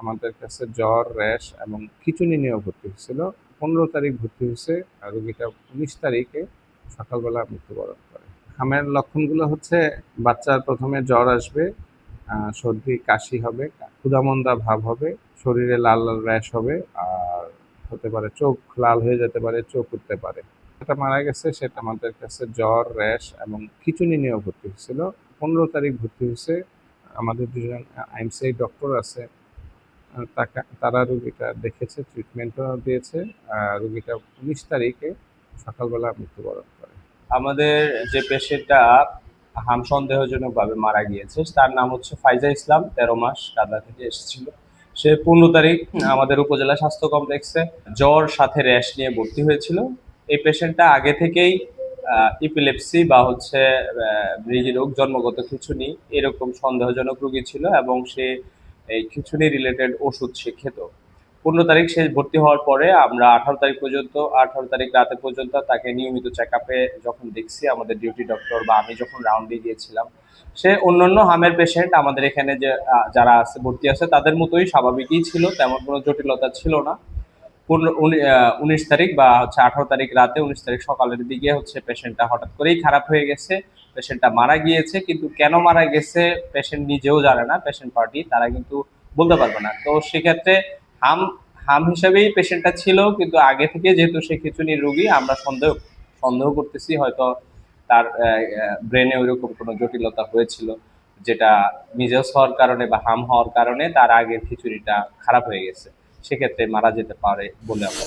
আমাদের কাছে জ্বর, র্যাশ এবং খিঁচুনি নিয়েও ভর্তি হয়েছিল। 15 তারিখ ভর্তি হয়েছে, আর রোগীটা 19 তারিখে সকালবেলা মৃত্যুবরণ করে। হামের লক্ষণগুলো হচ্ছে বাচ্চার প্রথমে জ্বর আসবে, সর্দি কাশি হবে, ক্ষুধামন্দা ভাব হবে, শরীরে লাল লাল র্যাশ হবে, আর হতে পারে চোখ লাল হয়ে যেতে পারে, চোখ উঠতে পারে। যেটা মারা গেছে সেটা আমাদের কাছে জ্বর, র্যাশ এবং খিঁচুনি নিয়েও ভর্তি হয়েছিল। 15 তারিখ ভর্তি হয়েছে। আমাদের দুজন আইএমসি ডক্টর আছে, তারা রোগীটা দেখেছে, ট্রিটমেন্টও দিয়েছে। রোগীটা 19 তারিখে সকালবেলা মৃত্যুবরণ করে। আমাদের যে পেশেন্টটা হাম সন্দেহজনকভাবে মারা গিয়েছে তার নাম হচ্ছে ফাইজা ইসলাম, 13 মাস, কাদা থেকে এসেছিল। সে 15 তারিখ আমাদের উপজেলা স্বাস্থ্য কমপ্লেক্সে জ্বর সাথে র্যাশ নিয়ে ভর্তি হয়েছিল। এই পেশেন্টটা আগে থেকেই ইপিলেপসি বা হচ্ছে মৃগী রোগ, জন্মগত খিঁচুনি এরকম সন্দেহজনক রোগী ছিল এবং সে এই খিঁচুনি রিলেটেড ওষুধ সে খেত। 15 তারিখ সে ভর্তি হওয়ার পরে আমরা 18 তারিখ রাতে পর্যন্ত তাকে নিয়মিত চেক আপে যখন দেখছি, আমাদের ডিউটি ডক্টর বা আমি যখন রাউন্ডে গিয়েছিলাম, সে অন্যান্য হামের পেশেন্ট আমাদের এখানে যে যারা আছে ভর্তি আছে তাদের মতোই স্বাভাবিকই ছিল, তেমন কোনো জটিলতা ছিল না। 19 তারিখ বা হচ্ছে 18 তারিখ রাতে 19 তারিখ সকালের দিকে হচ্ছে পেশেন্টটা হঠাৎ করেই খারাপ হয়ে গেছে, পেশেন্টটা মারা গিয়েছে। কিন্তু কেন মারা গেছে পেশেন্ট নিজেও জানে না, পেশেন্ট পার্টি তারা কিন্তু বলতে পারবে না। তো সেক্ষেত্রে হাম হাম হিসাবেই পেশেন্টটা ছিল, কিন্তু আগে থেকে যেহেতু সে খিঁচুনির রোগী, আমরা সন্দেহ সন্দেহ করতেছি হয়তো তার ব্রেনে ওইরকম কোনো জটিলতা হয়েছিল, যেটা মিজেলস হওয়ার কারণে বা হাম হওয়ার কারণে তার আগের খিচুড়িটা খারাপ হয়ে গেছে, সেক্ষেত্রে মারা যেতে পারে বলে আমরা